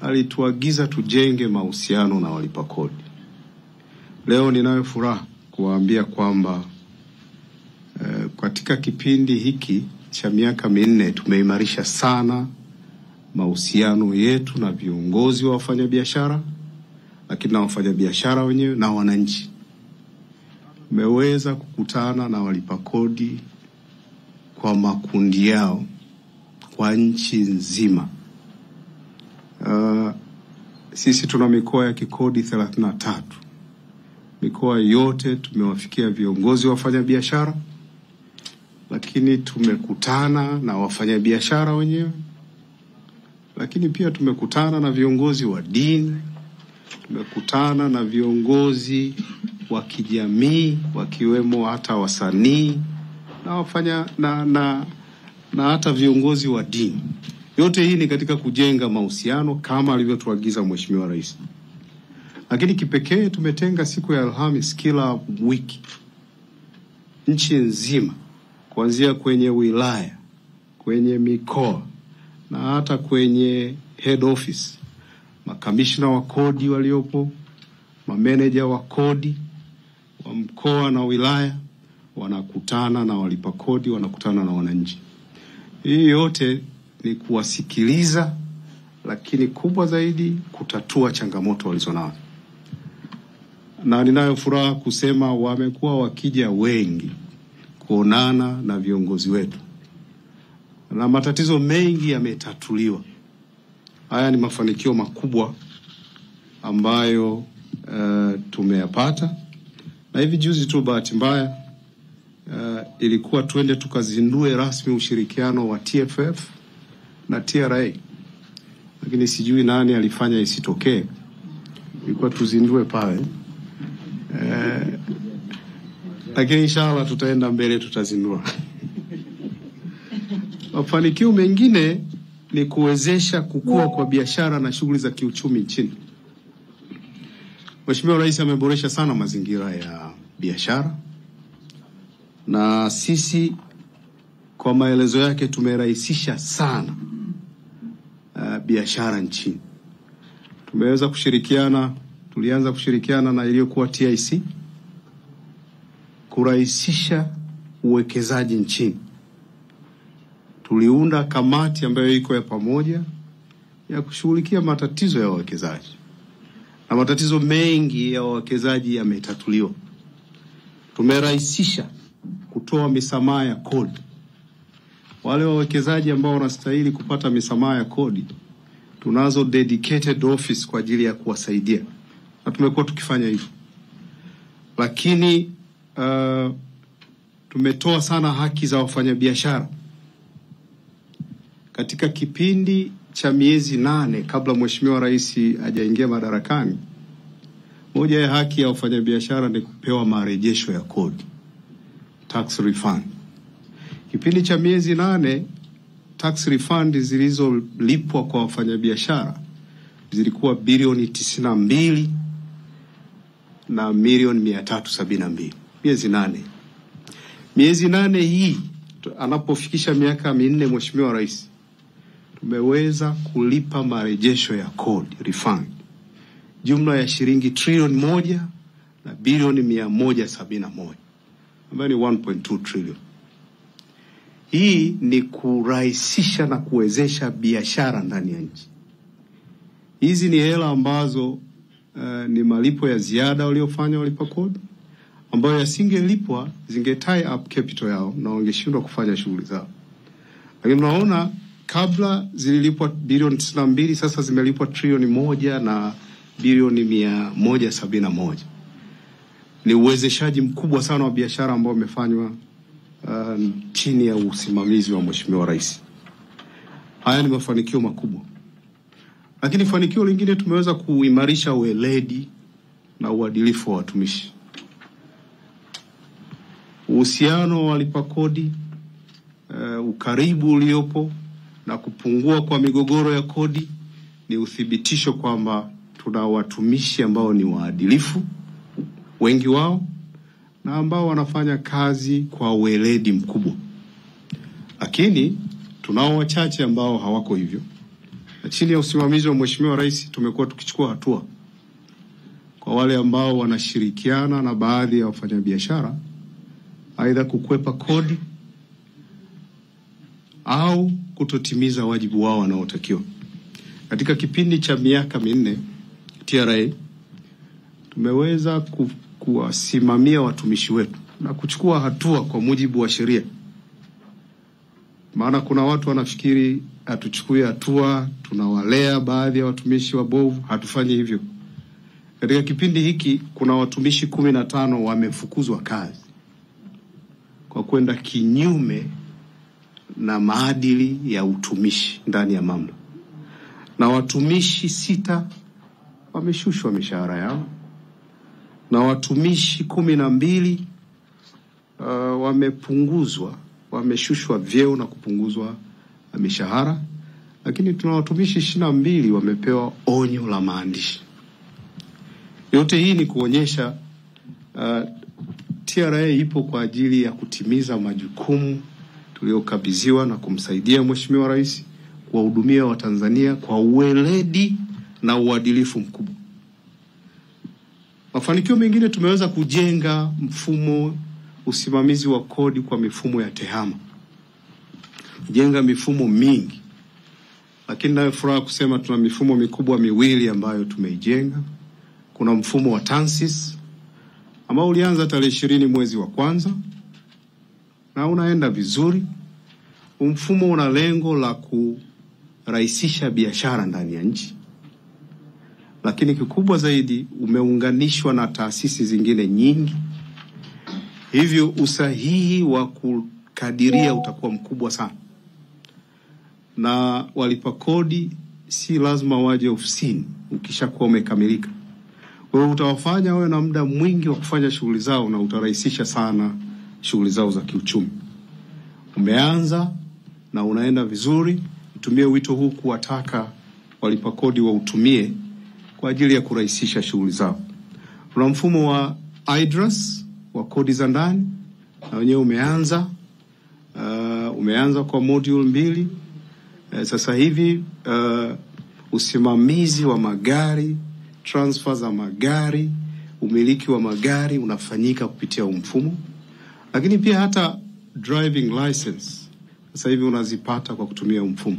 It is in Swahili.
alituagiza tujenge mahusiano na walipa kodi. Leo ninayo furaha kuwaambia kwamba katika kipindi hiki cha miaka 4 tumeimarisha sana mahusiano yetu na viongozi wa wafanyabiashara, lakini na wafanyabiashara wenyewe na wananchi. Tumeweza kukutana na walipa kodi kwa makundi yao kwa nchi nzima. Sisi tuna mikoa ya kikodi 33. Mikoa yote tumewafikia viongozi wa wafanyabiashara, lakini tumekutana na wafanyabiashara wenyewe, lakini pia tumekutana na viongozi wa dini, tumekutana na viongozi wa kijamii wakiwemo hata wasanii na hata viongozi wa dini. Yote hii ni katika kujenga mahusiano kama alivyotuagiza Mheshimiwa Rais. Lakini kipekee tumetenga siku ya Alhamisi kila wiki nchi nzima, kuanzia kwenye wilaya, kwenye mikoa na hata kwenye head office. Makamishna wa kodi waliopo, mameneja wa kodi wa mkoa na wilaya wanakutana na walipa kodi, wanakutana na wananchi. Hii yote ni kuwasikiliza, lakini kubwa zaidi kutatua changamoto walizonazo. Na ninayo furaha kusema wamekuwa wakija wengi kuonana na viongozi wetu, na matatizo mengi yametatuliwa. Haya ni mafanikio makubwa ambayo tumeyapata. Na hivi juzi tu bahati mbaya ilikuwa twende tukazindue rasmi ushirikiano wa TFF na TRA, lakini sijui nani alifanya isitokee. Ilikuwa tuzindue pale, lakini inshallah tutaenda mbele, tutazindua. Mafanikio mengine ni kuwezesha kukua kwa biashara na shughuli za kiuchumi nchini. Mheshimiwa Rais ameboresha sana mazingira ya biashara, na sisi kwa maelezo yake tumerahisisha sana biashara nchini. Tumeweza kushirikiana, tulianza kushirikiana na iliyokuwa TIC kurahisisha uwekezaji nchini. Tuliunda kamati ambayo iko ya pamoja ya kushughulikia matatizo ya wawekezaji, na matatizo mengi ya wawekezaji yametatuliwa. Tumerahisisha kutoa misamaha ya kodi. Wale wawekezaji ambao wanastahili kupata misamaha ya kodi, tunazo dedicated office kwa ajili ya kuwasaidia, na tumekuwa tukifanya hivyo. Lakini tumetoa sana haki za wafanyabiashara. Katika kipindi cha miezi 8 kabla Mheshimiwa Rais hajaingia madarakani, moja ya haki ya wafanyabiashara ni kupewa marejesho ya kodi, tax refund. Kipindi cha miezi 8 tax refund zilizolipwa kwa wafanyabiashara zilikuwa bilioni 92 na milioni 372. Miezi 8. Miezi 8 hii anapofikisha miaka 4 Mheshimiwa Rais, tumeweza kulipa marejesho ya kodi, refund, jumla ya shilingi trilioni 1 na bilioni 171, ambayo ni 1.2 trillion. Hii ni kurahisisha na kuwezesha biashara ndani ya nchi. Hizi ni hela ambazo ni malipo ya ziada waliofanya walipa kodi, ambayo yasingelipwa zingetie up capital yao na wangeshindwa kufanya shughuli zao. Lakini mnaona kabla zililipwa bilioni 92, sasa zimelipwa trilioni 1 na bilioni 171. Ni uwezeshaji mkubwa sana wa biashara ambao umefanywa chini ya usimamizi wa Mheshimiwa Rais. Haya ni mafanikio makubwa. Lakini fanikio lingine, tumeweza kuimarisha weledi na uadilifu wa watumishi. Uhusiano wa walipa kodi, ukaribu uliopo na kupungua kwa migogoro ya kodi ni uthibitisho kwamba tuna watumishi ambao ni waadilifu, wengi wao, na ambao wanafanya kazi kwa weledi mkubwa. Lakini tunao wachache ambao hawako hivyo. Chini ya usimamizi wa Mheshimiwa Rais tumekuwa tukichukua hatua kwa wale ambao wanashirikiana na baadhi ya wafanyabiashara aidha kukwepa kodi au kutotimiza wajibu wao wanaotakiwa. Katika kipindi cha miaka 4 TRA tumeweza kuwasimamia watumishi wetu na kuchukua hatua kwa mujibu wa sheria. Maana kuna watu wanafikiri hatuchukui hatua, tunawalea baadhi ya watumishi wabovu. Hatufanyi hivyo. Katika kipindi hiki kuna watumishi 15 wamefukuzwa kazi kwa kwenda kinyume na maadili ya utumishi ndani ya mamlaka, na watumishi 6 wameshushwa mishahara yao, na watumishi 12 wameshushwa vyeo na kupunguzwa mishahara, lakini tuna watumishi 22 wamepewa onyo la maandishi. Yote hii ni kuonyesha TRA ipo kwa ajili ya kutimiza majukumu tuliyokabidhiwa na kumsaidia Mheshimiwa Rais kuwahudumia Watanzania kwa uweledi na uadilifu mkubwa. Mafanikio mengine, tumeweza kujenga mfumo usimamizi wa kodi kwa mifumo ya tehama. Jenga mifumo mingi, lakini nayo furaha kusema tuna mifumo mikubwa 2 ambayo tumeijenga. Kuna mfumo wa TANSIS ambao ulianza tarehe 20 mwezi wa kwanza na unaenda vizuri. Mfumo una lengo la kurahisisha biashara ndani ya nchi, lakini kikubwa zaidi umeunganishwa na taasisi zingine nyingi, hivyo usahihi wa kukadiria utakuwa mkubwa sana, na walipa kodi si lazima waje ofisini ukishakuwa umekamilika. Wewe utawafanya wawe na muda mwingi wa kufanya shughuli zao na utarahisisha sana shughuli zao za kiuchumi. Umeanza na unaenda vizuri. Nitumie wito huu kuwataka walipa kodi wautumie kwa ajili ya kurahisisha shughuli zao. Kuna mfumo wa IDRAS wa kodi za ndani, na wenyewe umeanza kwa module 2. Sasa hivi usimamizi wa magari, transfer za magari, umiliki wa magari unafanyika kupitia mfumo. Lakini pia hata driving license sasa hivi unazipata kwa kutumia mfumo.